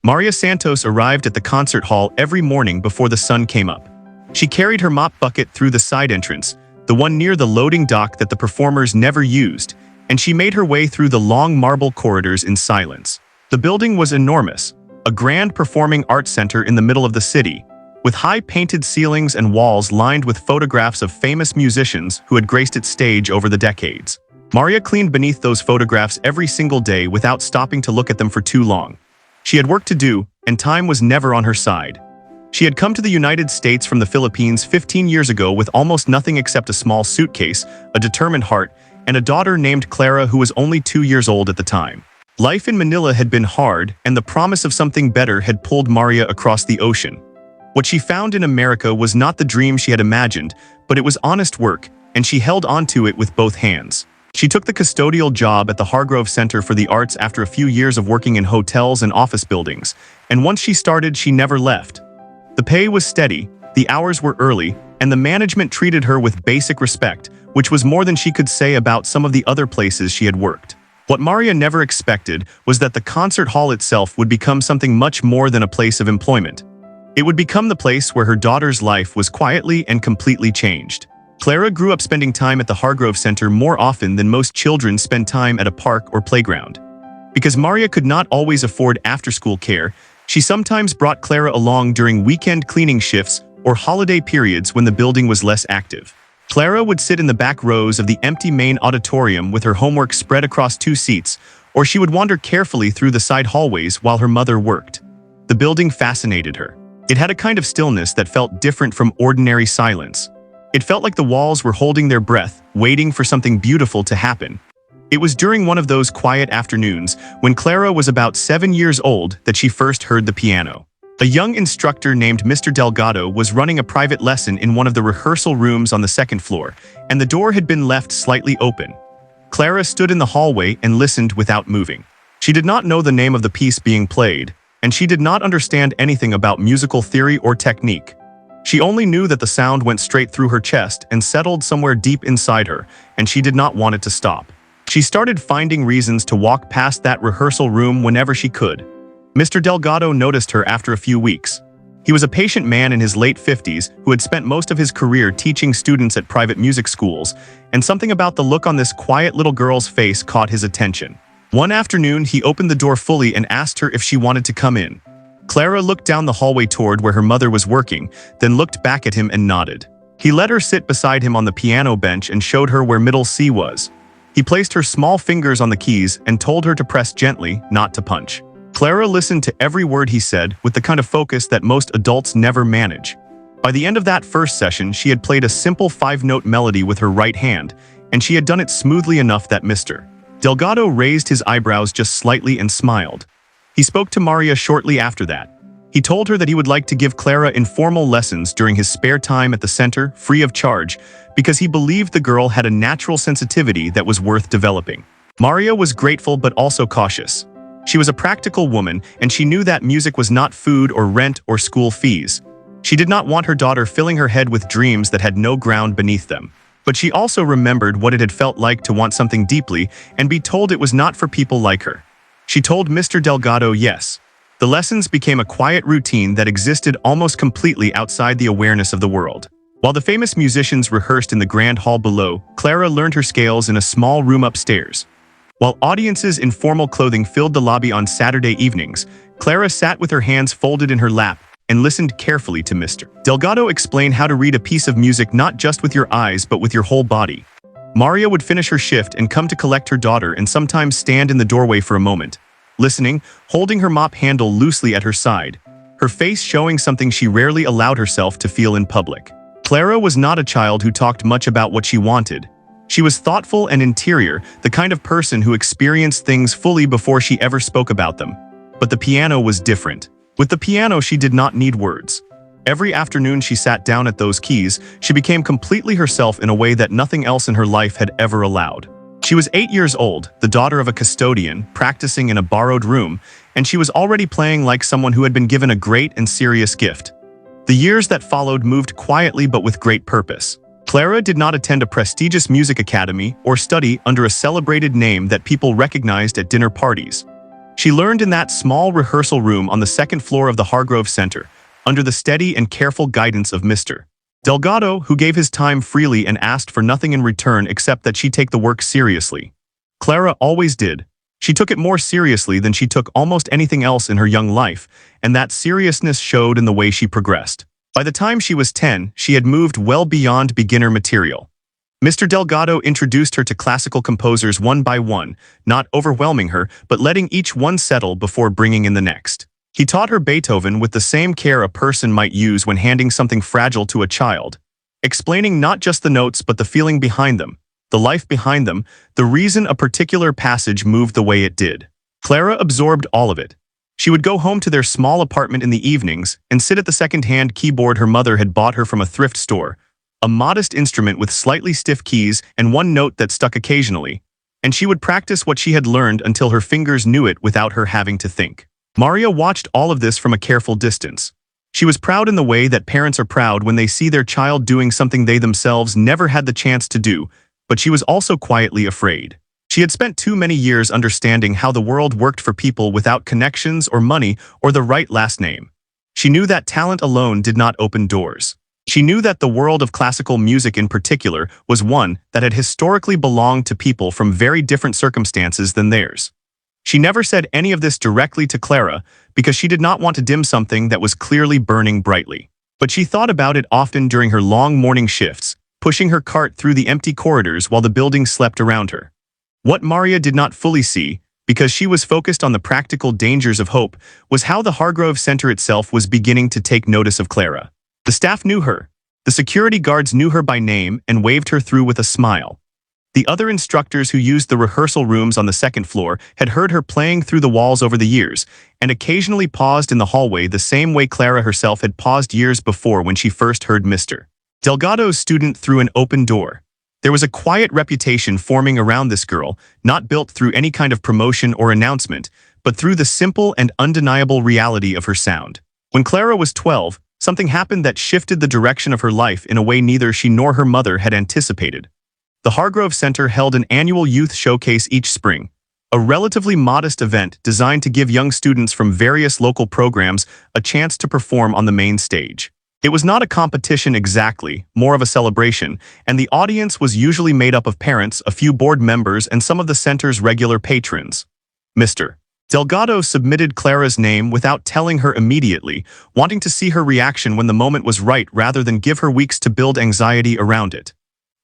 Maria Santos arrived at the concert hall every morning before the sun came up. She carried her mop bucket through the side entrance, the one near the loading dock that the performers never used, and she made her way through the long marble corridors in silence. The building was enormous, a grand performing arts center in the middle of the city, with high painted ceilings and walls lined with photographs of famous musicians who had graced its stage over the decades. Maria cleaned beneath those photographs every single day without stopping to look at them for too long. She had work to do, and time was never on her side. She had come to the United States from the Philippines 15 years ago with almost nothing except a small suitcase, a determined heart, and a daughter named Clara who was only 2 years old at the time. Life in Manila had been hard, and the promise of something better had pulled Maria across the ocean. What she found in America was not the dream she had imagined, but it was honest work, and she held onto it with both hands. She took the custodial job at the Hargrove Center for the Arts after a few years of working in hotels and office buildings, and once she started, she never left. The pay was steady, the hours were early, and the management treated her with basic respect, which was more than she could say about some of the other places she had worked. What Maria never expected was that the concert hall itself would become something much more than a place of employment. It would become the place where her daughter's life was quietly and completely changed. Clara grew up spending time at the Hargrove Center more often than most children spend time at a park or playground. Because Maria could not always afford after-school care, she sometimes brought Clara along during weekend cleaning shifts or holiday periods when the building was less active. Clara would sit in the back rows of the empty main auditorium with her homework spread across 2 seats, or she would wander carefully through the side hallways while her mother worked. The building fascinated her. It had a kind of stillness that felt different from ordinary silence. It felt like the walls were holding their breath, waiting for something beautiful to happen. It was during one of those quiet afternoons, when Clara was about 7 years old, that she first heard the piano. A young instructor named Mr. Delgado was running a private lesson in one of the rehearsal rooms on the 2nd floor, and the door had been left slightly open. Clara stood in the hallway and listened without moving. She did not know the name of the piece being played, and she did not understand anything about musical theory or technique. She only knew that the sound went straight through her chest and settled somewhere deep inside her, and she did not want it to stop. She started finding reasons to walk past that rehearsal room whenever she could. Mr. Delgado noticed her after a few weeks. He was a patient man in his late 50s who had spent most of his career teaching students at private music schools, and something about the look on this quiet little girl's face caught his attention. One afternoon, he opened the door fully and asked her if she wanted to come in. Clara looked down the hallway toward where her mother was working, then looked back at him and nodded. He let her sit beside him on the piano bench and showed her where middle C was. He placed her small fingers on the keys and told her to press gently, not to punch. Clara listened to every word he said with the kind of focus that most adults never manage. By the end of that first session, she had played a simple 5-note melody with her right hand, and she had done it smoothly enough that Mr. Delgado raised his eyebrows just slightly and smiled. He spoke to Maria shortly after that. He told her that he would like to give Clara informal lessons during his spare time at the center, free of charge, because he believed the girl had a natural sensitivity that was worth developing. Maria was grateful but also cautious. She was a practical woman, and she knew that music was not food or rent or school fees. She did not want her daughter filling her head with dreams that had no ground beneath them. But she also remembered what it had felt like to want something deeply and be told it was not for people like her. She told Mr. Delgado yes. The lessons became a quiet routine that existed almost completely outside the awareness of the world. While the famous musicians rehearsed in the grand hall below, Clara learned her scales in a small room upstairs. While audiences in formal clothing filled the lobby on Saturday evenings, Clara sat with her hands folded in her lap and listened carefully to Mr. Delgado explain how to read a piece of music not just with your eyes but with your whole body. Maria would finish her shift and come to collect her daughter and sometimes stand in the doorway for a moment, listening, holding her mop handle loosely at her side, her face showing something she rarely allowed herself to feel in public. Clara was not a child who talked much about what she wanted. She was thoughtful and interior, the kind of person who experienced things fully before she ever spoke about them. But the piano was different. With the piano, she did not need words. Every afternoon she sat down at those keys, she became completely herself in a way that nothing else in her life had ever allowed. She was 8 years old, the daughter of a custodian, practicing in a borrowed room, and she was already playing like someone who had been given a great and serious gift. The years that followed moved quietly but with great purpose. Clara did not attend a prestigious music academy or study under a celebrated name that people recognized at dinner parties. She learned in that small rehearsal room on the second floor of the Hargrove Center, under the steady and careful guidance of Mr. Delgado, who gave his time freely and asked for nothing in return except that she take the work seriously. Clara always did. She took it more seriously than she took almost anything else in her young life, and that seriousness showed in the way she progressed. By the time she was 10, she had moved well beyond beginner material. Mr. Delgado introduced her to classical composers one by one, not overwhelming her, but letting each one settle before bringing in the next. He taught her Beethoven with the same care a person might use when handing something fragile to a child, explaining not just the notes but the feeling behind them, the life behind them, the reason a particular passage moved the way it did. Clara absorbed all of it. She would go home to their small apartment in the evenings and sit at the second-hand keyboard her mother had bought her from a thrift store, a modest instrument with slightly stiff keys and one note that stuck occasionally, and she would practice what she had learned until her fingers knew it without her having to think. Maria watched all of this from a careful distance. She was proud in the way that parents are proud when they see their child doing something they themselves never had the chance to do, but she was also quietly afraid. She had spent too many years understanding how the world worked for people without connections or money or the right last name. She knew that talent alone did not open doors. She knew that the world of classical music in particular was one that had historically belonged to people from very different circumstances than theirs. She never said any of this directly to Clara because she did not want to dim something that was clearly burning brightly. But she thought about it often during her long morning shifts, pushing her cart through the empty corridors while the building slept around her. What Maria did not fully see, because she was focused on the practical dangers of hope, was how the Hargrove Center itself was beginning to take notice of Clara. The staff knew her. The security guards knew her by name and waved her through with a smile. The other instructors who used the rehearsal rooms on the second floor had heard her playing through the walls over the years, and occasionally paused in the hallway the same way Clara herself had paused years before when she first heard Mr. Delgado's student through an open door. There was a quiet reputation forming around this girl, not built through any kind of promotion or announcement, but through the simple and undeniable reality of her sound. When Clara was 12, something happened that shifted the direction of her life in a way neither she nor her mother had anticipated. The Hargrove Center held an annual youth showcase each spring, a relatively modest event designed to give young students from various local programs a chance to perform on the main stage. It was not a competition exactly, more of a celebration, and the audience was usually made up of parents, a few board members, and some of the center's regular patrons. Mr. Delgado submitted Clara's name without telling her immediately, wanting to see her reaction when the moment was right rather than give her weeks to build anxiety around it.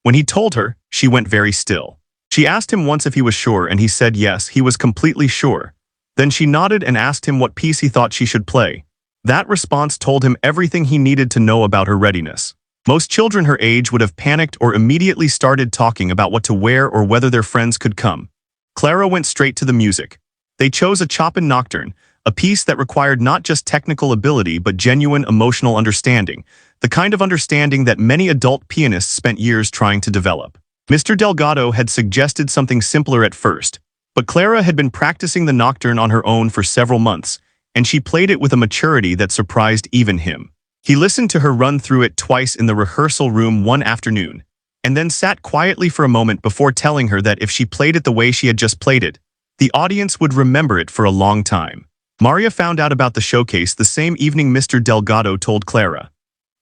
When he told her, she went very still. She asked him once if he was sure, and he said yes, he was completely sure. Then she nodded and asked him what piece he thought she should play. That response told him everything he needed to know about her readiness. Most children her age would have panicked or immediately started talking about what to wear or whether their friends could come. Clara went straight to the music. They chose a Chopin nocturne, a piece that required not just technical ability but genuine emotional understanding, the kind of understanding that many adult pianists spent years trying to develop. Mr. Delgado had suggested something simpler at first, but Clara had been practicing the nocturne on her own for several months, and she played it with a maturity that surprised even him. He listened to her run through it twice in the rehearsal room one afternoon, and then sat quietly for a moment before telling her that if she played it the way she had just played it, the audience would remember it for a long time. Maria found out about the showcase the same evening Mr. Delgado told Clara.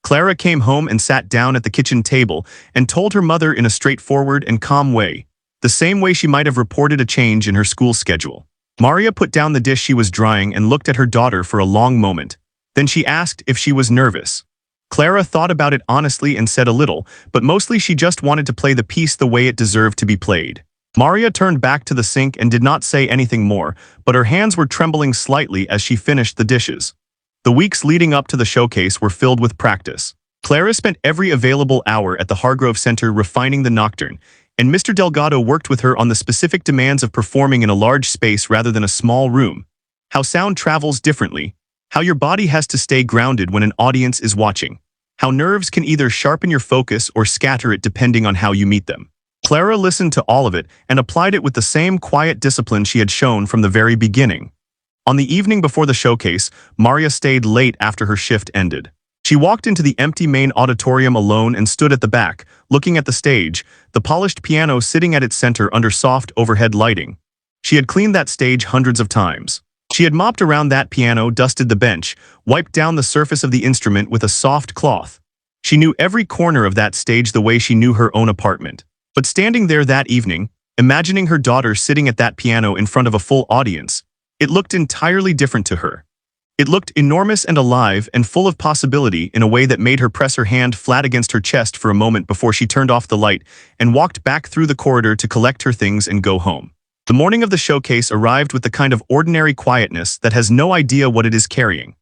Clara came home and sat down at the kitchen table and told her mother in a straightforward and calm way, the same way she might have reported a change in her school schedule. Maria put down the dish she was drying and looked at her daughter for a long moment. Then she asked if she was nervous. Clara thought about it honestly and said a little, but mostly she just wanted to play the piece the way it deserved to be played. Maria turned back to the sink and did not say anything more, but her hands were trembling slightly as she finished the dishes. The weeks leading up to the showcase were filled with practice. Clara spent every available hour at the Hargrove Center refining the nocturne, and Mr. Delgado worked with her on the specific demands of performing in a large space rather than a small room. How sound travels differently, how your body has to stay grounded when an audience is watching, how nerves can either sharpen your focus or scatter it depending on how you meet them. Clara listened to all of it and applied it with the same quiet discipline she had shown from the very beginning. On the evening before the showcase, Maria stayed late after her shift ended. She walked into the empty main auditorium alone and stood at the back, looking at the stage, the polished piano sitting at its center under soft overhead lighting. She had cleaned that stage hundreds of times. She had mopped around that piano, dusted the bench, wiped down the surface of the instrument with a soft cloth. She knew every corner of that stage the way she knew her own apartment. But standing there that evening, imagining her daughter sitting at that piano in front of a full audience, it looked entirely different to her. It looked enormous and alive and full of possibility in a way that made her press her hand flat against her chest for a moment before she turned off the light and walked back through the corridor to collect her things and go home. The morning of the showcase arrived with the kind of ordinary quietness that has no idea what it is carrying.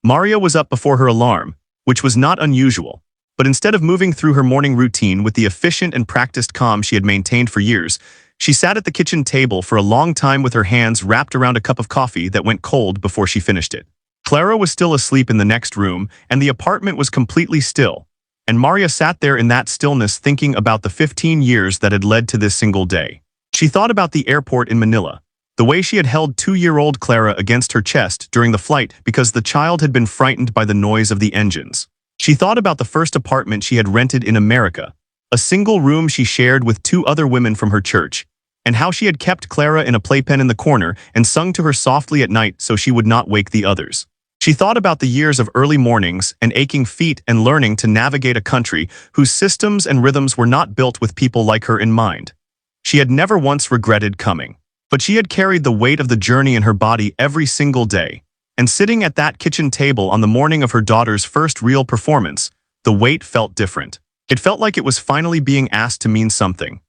Maria was up before her alarm, which was not unusual, but instead of moving through her morning routine with the efficient and practiced calm she had maintained for years, she sat at the kitchen table for a long time with her hands wrapped around a cup of coffee that went cold before she finished it. Clara was still asleep in the next room, and the apartment was completely still, and Maria sat there in that stillness thinking about the 15 years that had led to this single day. She thought about the airport in Manila, the way she had held 2-year-old Clara against her chest during the flight because the child had been frightened by the noise of the engines. She thought about the first apartment she had rented in America, a single room she shared with 2 other women from her church, and how she had kept Clara in a playpen in the corner and sung to her softly at night so she would not wake the others. She thought about the years of early mornings and aching feet and learning to navigate a country whose systems and rhythms were not built with people like her in mind. She had never once regretted coming, but she had carried the weight of the journey in her body every single day. And sitting at that kitchen table on the morning of her daughter's first real performance, the weight felt different. It felt like it was finally being asked to mean something.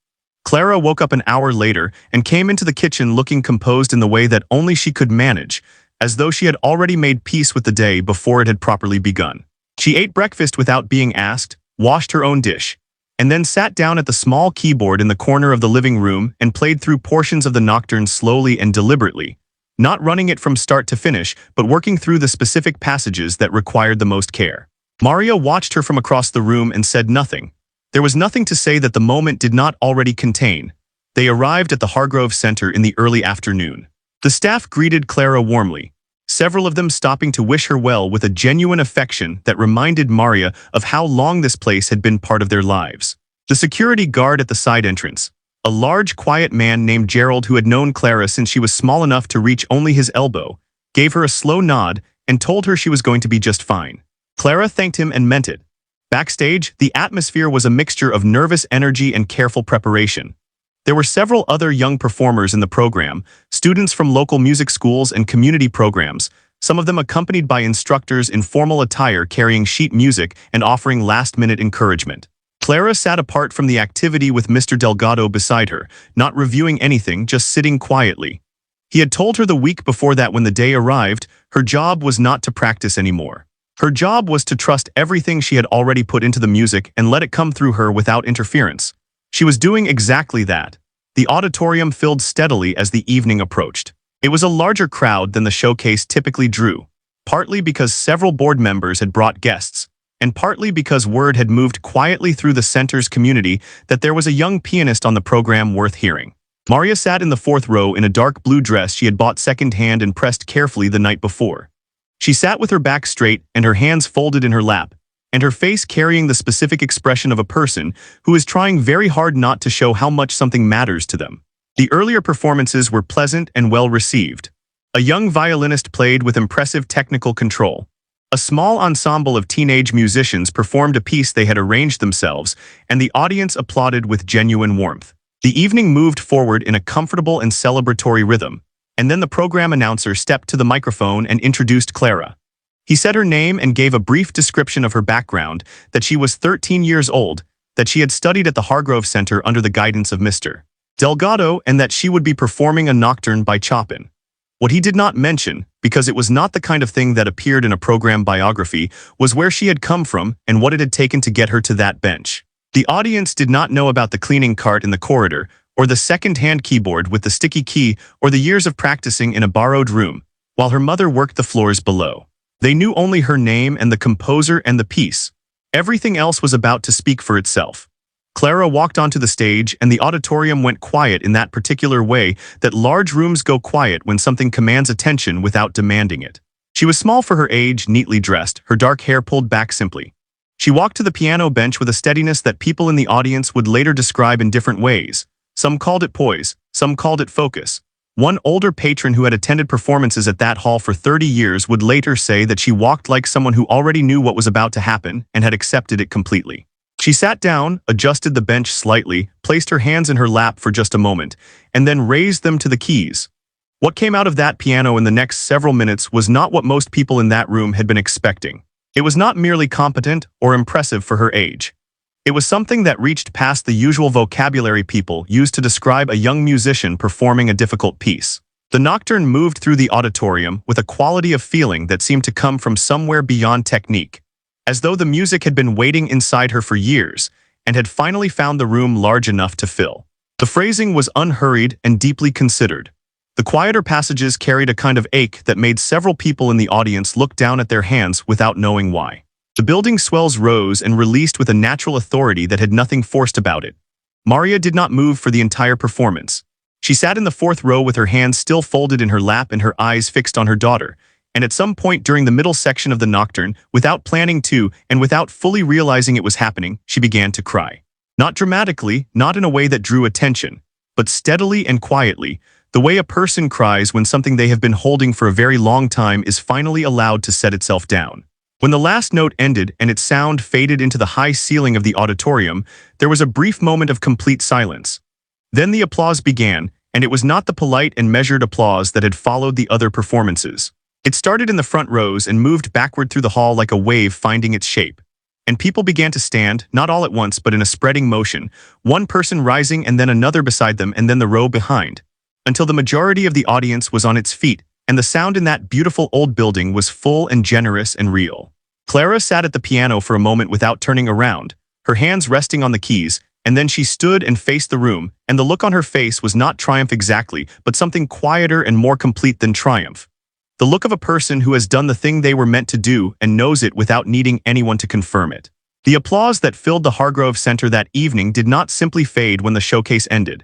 Clara woke up an hour later and came into the kitchen looking composed in the way that only she could manage, as though she had already made peace with the day before it had properly begun. She ate breakfast without being asked, washed her own dish, and then sat down at the small keyboard in the corner of the living room and played through portions of the nocturne slowly and deliberately, not running it from start to finish, but working through the specific passages that required the most care. Maria watched her from across the room and said nothing. There was nothing to say that the moment did not already contain. They arrived at the Hargrove Center in the early afternoon. The staff greeted Clara warmly, several of them stopping to wish her well with a genuine affection that reminded Maria of how long this place had been part of their lives. The security guard at the side entrance, a large, quiet man named Gerald who had known Clara since she was small enough to reach only his elbow, gave her a slow nod and told her she was going to be just fine. Clara thanked him and meant it. Backstage, the atmosphere was a mixture of nervous energy and careful preparation. There were several other young performers in the program, students from local music schools and community programs, some of them accompanied by instructors in formal attire carrying sheet music and offering last-minute encouragement. Clara sat apart from the activity with Mr. Delgado beside her, not reviewing anything, just sitting quietly. He had told her the week before that when the day arrived, her job was not to practice anymore. Her job was to trust everything she had already put into the music and let it come through her without interference. She was doing exactly that. The auditorium filled steadily as the evening approached. It was a larger crowd than the showcase typically drew, partly because several board members had brought guests, and partly because word had moved quietly through the center's community that there was a young pianist on the program worth hearing. Maria sat in the 4th row in a dark blue dress she had bought secondhand and pressed carefully the night before. She sat with her back straight and her hands folded in her lap, and her face carrying the specific expression of a person who is trying very hard not to show how much something matters to them. The earlier performances were pleasant and well received. A young violinist played with impressive technical control. A small ensemble of teenage musicians performed a piece they had arranged themselves, and the audience applauded with genuine warmth. The evening moved forward in a comfortable and celebratory rhythm, and then the program announcer stepped to the microphone and introduced Clara. He said her name and gave a brief description of her background, that she was 13 years old, that she had studied at the Hargrove Center under the guidance of Mr. Delgado, and that she would be performing a nocturne by Chopin. What he did not mention, because it was not the kind of thing that appeared in a program biography, was where she had come from and what it had taken to get her to that bench. The audience did not know about the cleaning cart in the corridor, or the second-hand keyboard with the sticky key, or the years of practicing in a borrowed room, while her mother worked the floors below. They knew only her name and the composer and the piece. Everything else was about to speak for itself. Clara walked onto the stage and the auditorium went quiet in that particular way that large rooms go quiet when something commands attention without demanding it. She was small for her age, neatly dressed, her dark hair pulled back simply. She walked to the piano bench with a steadiness that people in the audience would later describe in different ways. Some called it poise, some called it focus. One older patron who had attended performances at that hall for 30 years would later say that she walked like someone who already knew what was about to happen and had accepted it completely. She sat down, adjusted the bench slightly, placed her hands in her lap for just a moment, and then raised them to the keys. What came out of that piano in the next several minutes was not what most people in that room had been expecting. It was not merely competent or impressive for her age. It was something that reached past the usual vocabulary people use to describe a young musician performing a difficult piece. The nocturne moved through the auditorium with a quality of feeling that seemed to come from somewhere beyond technique, as though the music had been waiting inside her for years and had finally found the room large enough to fill. The phrasing was unhurried and deeply considered. The quieter passages carried a kind of ache that made several people in the audience look down at their hands without knowing why. The building's swells rose and released with a natural authority that had nothing forced about it. Maria did not move for the entire performance. She sat in the fourth row with her hands still folded in her lap and her eyes fixed on her daughter, and at some point during the middle section of the nocturne, without planning to and without fully realizing it was happening, she began to cry. Not dramatically, not in a way that drew attention, but steadily and quietly, the way a person cries when something they have been holding for a very long time is finally allowed to set itself down. When the last note ended and its sound faded into the high ceiling of the auditorium, there was a brief moment of complete silence. Then the applause began, and it was not the polite and measured applause that had followed the other performances. It started in the front rows and moved backward through the hall like a wave finding its shape. And people began to stand, not all at once but in a spreading motion, one person rising and then another beside them and then the row behind, until the majority of the audience was on its feet, and the sound in that beautiful old building was full and generous and real. Clara sat at the piano for a moment without turning around, her hands resting on the keys, and then she stood and faced the room, and the look on her face was not triumph exactly, but something quieter and more complete than triumph. The look of a person who has done the thing they were meant to do and knows it without needing anyone to confirm it. The applause that filled the Hargrove Center that evening did not simply fade when the showcase ended.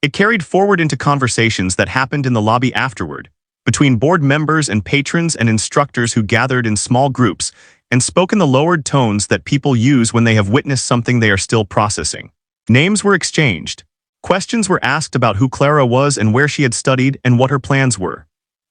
It carried forward into conversations that happened in the lobby afterward, between board members and patrons and instructors who gathered in small groups and spoke in the lowered tones that people use when they have witnessed something they are still processing. Names were exchanged. Questions were asked about who Clara was and where she had studied and what her plans were.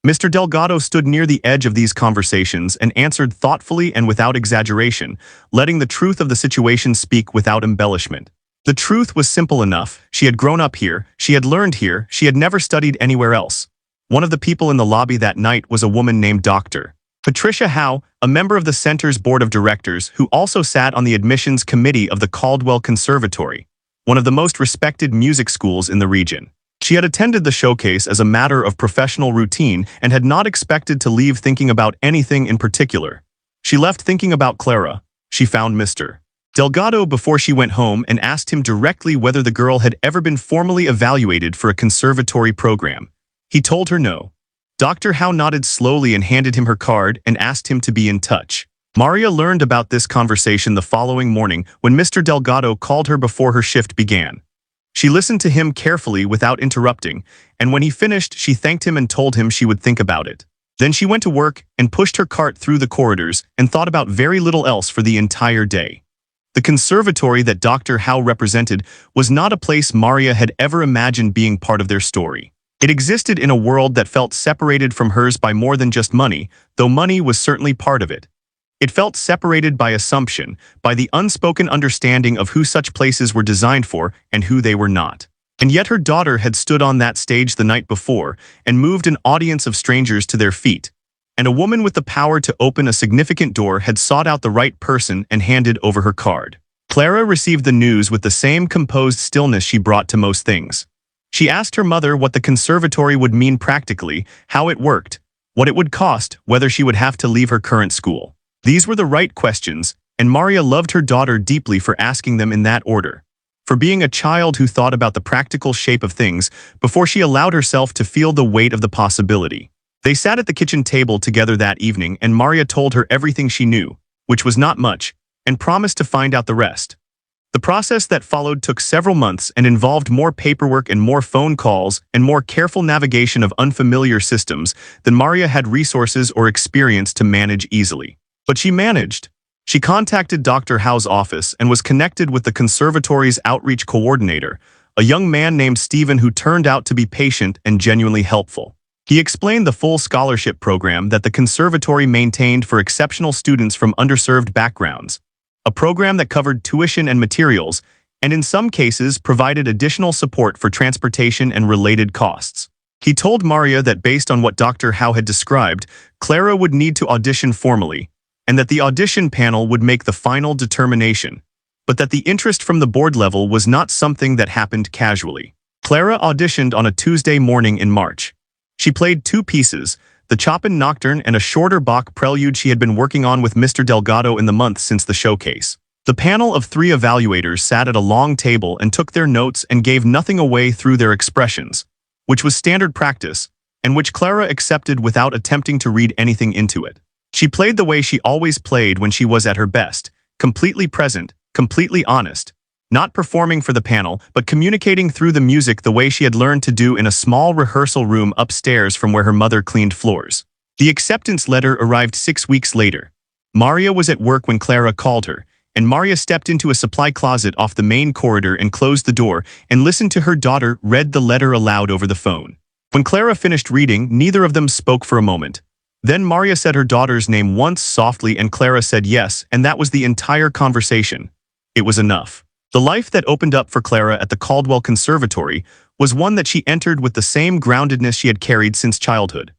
Mr. Delgado stood near the edge of these conversations and answered thoughtfully and without exaggeration, letting the truth of the situation speak without embellishment. The truth was simple enough. She had grown up here, she had learned here, she had never studied anywhere else. One of the people in the lobby that night was a woman named Dr. Patricia Howe, a member of the center's board of directors who also sat on the admissions committee of the Caldwell Conservatory, one of the most respected music schools in the region. She had attended the showcase as a matter of professional routine and had not expected to leave thinking about anything in particular. She left thinking about Clara. She found Mr. Delgado before she went home and asked him directly whether the girl had ever been formally evaluated for a conservatory program. He told her no. Dr. Howe nodded slowly and handed him her card and asked him to be in touch. Maria learned about this conversation the following morning when Mr. Delgado called her before her shift began. She listened to him carefully without interrupting, and when he finished, she thanked him and told him she would think about it. Then she went to work and pushed her cart through the corridors and thought about very little else for the entire day. The conservatory that Dr. Howe represented was not a place Maria had ever imagined being part of their story. It existed in a world that felt separated from hers by more than just money, though money was certainly part of it. It felt separated by assumption, by the unspoken understanding of who such places were designed for and who they were not. And yet her daughter had stood on that stage the night before and moved an audience of strangers to their feet. And a woman with the power to open a significant door had sought out the right person and handed over her card. Clara received the news with the same composed stillness she brought to most things. She asked her mother what the conservatory would mean practically, how it worked, what it would cost, whether she would have to leave her current school. These were the right questions, and Maria loved her daughter deeply for asking them in that order, for being a child who thought about the practical shape of things before she allowed herself to feel the weight of the possibility. They sat at the kitchen table together that evening, and Maria told her everything she knew, which was not much, and promised to find out the rest. The process that followed took several months and involved more paperwork and more phone calls and more careful navigation of unfamiliar systems than Maria had resources or experience to manage easily. But she managed. She contacted Dr. Howe's office and was connected with the conservatory's outreach coordinator, a young man named Stephen who turned out to be patient and genuinely helpful. He explained the full scholarship program that the conservatory maintained for exceptional students from underserved backgrounds, a program that covered tuition and materials, and in some cases provided additional support for transportation and related costs. He told Maria that based on what Dr. Howe had described, Clara would need to audition formally, and that the audition panel would make the final determination, but that the interest from the board level was not something that happened casually. Clara auditioned on a Tuesday morning in March. She played two pieces, the Chopin Nocturne and a shorter Bach prelude she had been working on with Mr. Delgado in the month since the showcase. The panel of 3 evaluators sat at a long table and took their notes and gave nothing away through their expressions, which was standard practice, and which Clara accepted without attempting to read anything into it. She played the way she always played when she was at her best, completely present, completely honest, not performing for the panel, but communicating through the music the way she had learned to do in a small rehearsal room upstairs from where her mother cleaned floors. The acceptance letter arrived 6 weeks later. Maria was at work when Clara called her, and Maria stepped into a supply closet off the main corridor and closed the door and listened to her daughter read the letter aloud over the phone. When Clara finished reading, neither of them spoke for a moment. Then Maria said her daughter's name once softly and Clara said yes, and that was the entire conversation. It was enough. The life that opened up for Clara at the Caldwell Conservatory was one that she entered with the same groundedness she had carried since childhood.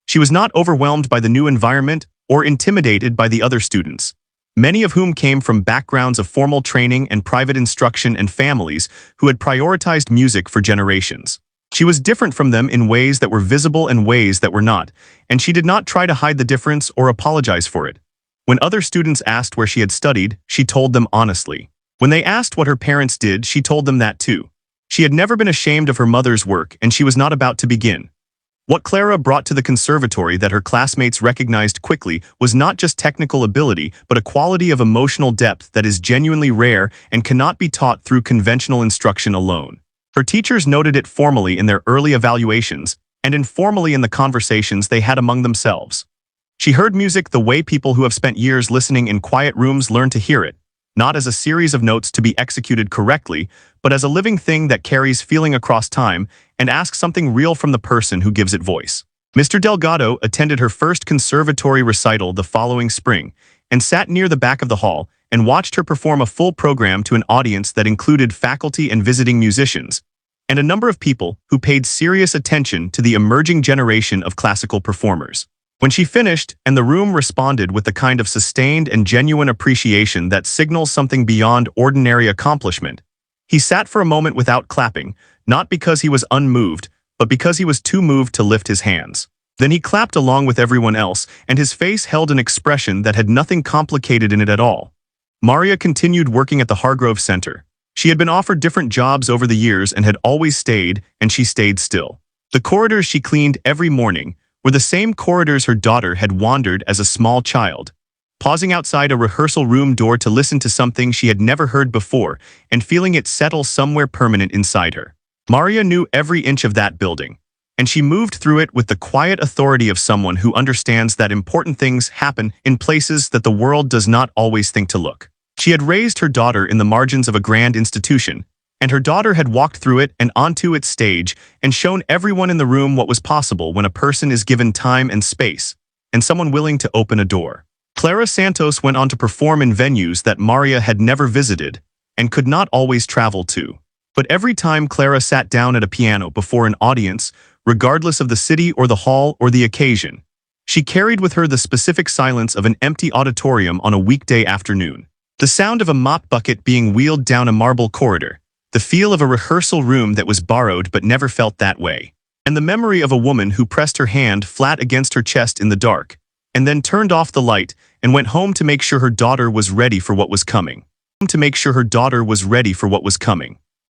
She was not overwhelmed by the new environment or intimidated by the other students, many of whom came from backgrounds of formal training and private instruction and families who had prioritized music for generations. She was different from them in ways that were visible and ways that were not, and she did not try to hide the difference or apologize for it. When other students asked where she had studied, she told them honestly. When they asked what her parents did, she told them that too. She had never been ashamed of her mother's work, and she was not about to begin. What Clara brought to the conservatory that her classmates recognized quickly was not just technical ability, but a quality of emotional depth that is genuinely rare and cannot be taught through conventional instruction alone. Her teachers noted it formally in their early evaluations and informally in the conversations they had among themselves. She heard music the way people who have spent years listening in quiet rooms learn to hear it, not as a series of notes to be executed correctly, but as a living thing that carries feeling across time and asks something real from the person who gives it voice. Mr. Delgado attended her first conservatory recital the following spring and sat near the back of the hall and watched her perform a full program to an audience that included faculty and visiting musicians, and a number of people who paid serious attention to the emerging generation of classical performers. When she finished, and the room responded with the kind of sustained and genuine appreciation that signals something beyond ordinary accomplishment, he sat for a moment without clapping, not because he was unmoved, but because he was too moved to lift his hands. Then he clapped along with everyone else, and his face held an expression that had nothing complicated in it at all. Maria continued working at the Hargrove Center. She had been offered different jobs over the years and had always stayed, and she stayed still. The corridors she cleaned every morning were the same corridors her daughter had wandered as a small child, pausing outside a rehearsal room door to listen to something she had never heard before and feeling it settle somewhere permanent inside her. Maria knew every inch of that building, and she moved through it with the quiet authority of someone who understands that important things happen in places that the world does not always think to look. She had raised her daughter in the margins of a grand institution, and her daughter had walked through it and onto its stage and shown everyone in the room what was possible when a person is given time and space, and someone willing to open a door. Clara Santos went on to perform in venues that Maria had never visited and could not always travel to. But every time Clara sat down at a piano before an audience, regardless of the city or the hall or the occasion, she carried with her the specific silence of an empty auditorium on a weekday afternoon. The sound of a mop bucket being wheeled down a marble corridor, the feel of a rehearsal room that was borrowed but never felt that way, and the memory of a woman who pressed her hand flat against her chest in the dark, and then turned off the light and went home to make sure her daughter was ready for what was coming.